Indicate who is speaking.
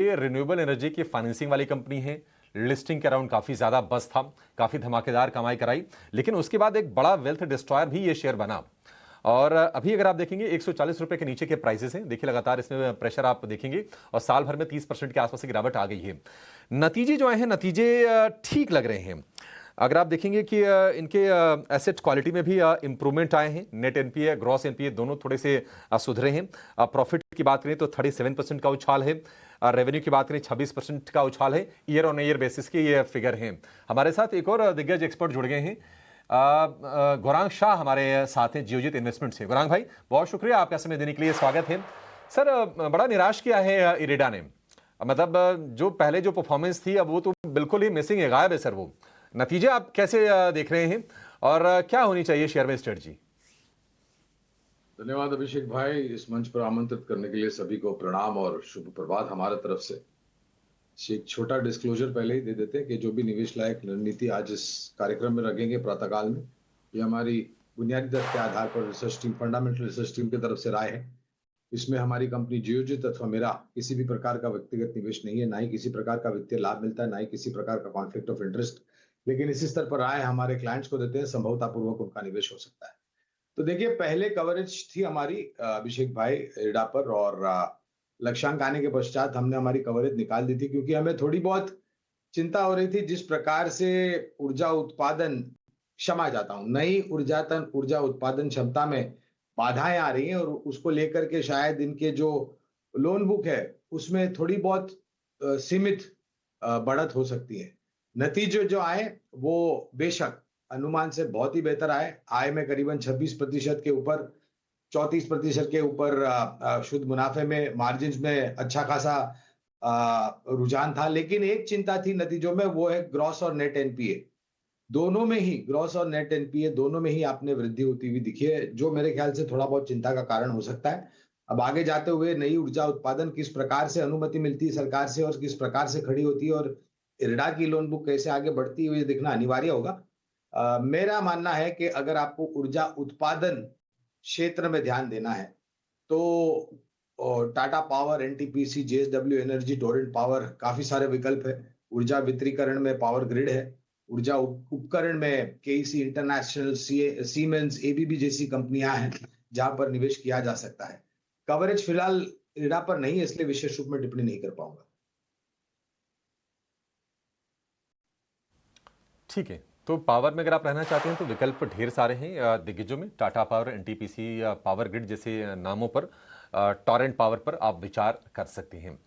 Speaker 1: ये renewable energy की financing वाली कंपनी है। लिस्टिंग के अराउंड काफी ज्यादा बज़ था, काफी धमाकेदार कमाई कराई, लेकिन उसके बाद एक बड़ा वेल्थ डिस्ट्रॉयर भी ये शेयर बना। और अभी अगर आप देखेंगे 140 रुपए के नीचे के प्राइसेस हैं, देखिए लगातार इसमें प्रेशर आप देखेंगे और साल भर में 30% के आसपास की गिरावट आ गई है। नतीजे जो आए हैं, नतीजे ठीक लग रहे हैं। अगर आप देखेंगे कि इनके एसेट क्वालिटी में भी इंप्रूवमेंट आए हैं। नेट एनपीए, ग्रॉस एनपीए दोनों थोड़े से सुधरे हैं। प्रॉफिट की बात करें तो 37% का उछाल है। रेवेन्यू की बात करें 26% का उछाल है। ईयर ऑन ईयर बेसिस के ये फिगर हैं। हमारे साथ एक और दिग्गज एक्सपर्ट जुड़ गए हैं। गौरांग शाह हमारे साथ हैं जियोजित इन्वेस्टमेंट से। गौरांग भाई, बहुत शुक्रिया आपका समय देने के लिए, स्वागत है। सर, बड़ा निराश किया है इरेडा ने। मतलब जो पहले जो परफॉर्मेंस थी, अब वो तो बिल्कुल ही मिसिंग है, गायब है सर वो। नतीजे आप कैसे देख रहे हैं और क्या होनी चाहिए शेयर में स्ट्रेटजी?
Speaker 2: धन्यवाद अभिषेक भाई, इस मंच पर आमंत्रित करने के लिए सभी को प्रणाम और शुभ प्रभात हमारे तरफ से। एक छोटा डिस्क्लोजर पहले ही दे देते हैं कि जो भी निवेश लायक रणनीति आज इस कार्यक्रम में रखेंगे प्रातःकाल में, ये हमारी बुनियादी तथ्य के आधार पर research team, fundamental research team की तरफ से राय है। इसमें हमारी कंपनी जियोजित अथवा मेरा किसी भी प्रकार का व्यक्तिगत निवेश नहीं है, ना ही किसी प्रकार का वित्तीय लाभ मिलता है, ना ही किसी प्रकार का कॉन्फ्लिक्ट ऑफ इंटरेस्ट। लेकिन इसी स्तर पर राय हमारे क्लाइंट्स को देते हैं, संभवतापूर्वक उनका निवेश हो सकता है। तो देखिए, पहले कवरेज थी हमारी अभिषेक भाई इरडा पर, और लक्ष्यांक आने के पश्चात हमने हमारी कवरेज निकाल दी थी, क्योंकि हमें थोड़ी बहुत चिंता हो रही थी जिस प्रकार से ऊर्जा उत्पादन, क्षमा चाहता हूं, नई ऊर्जा उत्पादन क्षमता में बाधाएं आ रही हैं, और उसको लेकर के शायद इनके जो लोन बुक है उसमें थोड़ी बहुत सीमित बढ़त हो सकती है। नतीजे जो आए वो बेशक अनुमान से बहुत ही बेहतर आए। आय में करीबन 26% के ऊपर, 34% के ऊपर शुद्ध मुनाफे में, मार्जिन्स में अच्छा खासा रुझान था। लेकिन एक चिंता थी नतीजों में, वो है ग्रॉस और नेट एनपीए। दोनों में ही, ग्रॉस और नेट एनपीए दोनों में ही आपने वृद्धि होती हुई दिखी है, जो मेरे ख्याल से थोड़ा बहुत चिंता का कारण हो सकता है। अब आगे जाते हुए नई ऊर्जा उत्पादन किस प्रकार से अनुमति मिलती है सरकार से और किस प्रकार से खड़ी होती है, और इरडा की लोन बुक कैसे आगे बढ़ती है, ये देखना अनिवार्य होगा। मेरा मानना है कि अगर आपको ऊर्जा उत्पादन क्षेत्र में ध्यान देना है तो Tata power, NTPC, JSW energy, Torrent power, काफी सारे विकल्प है। ऊर्जा वितरीकरण में पावर ग्रिड है। ऊर्जा उपकरण में केईसी इंटरनेशनल, सीमेंस, एबीबी जैसी कंपनियां हैं जहां पर निवेश किया जा सकता है। कवरेज फिलहाल इरडा पर नहीं है, इसलिए विशेष रूप में टिप्पणी नहीं कर पाऊंगा।
Speaker 1: ठीक है, तो पावर में अगर आप रहना चाहते हैं तो विकल्प ढेर सारे हैं दिग्गजों में। Tata power, NTPC, power grid जैसे नामों पर, टॉरेंट पावर पर आप विचार कर सकते हैं।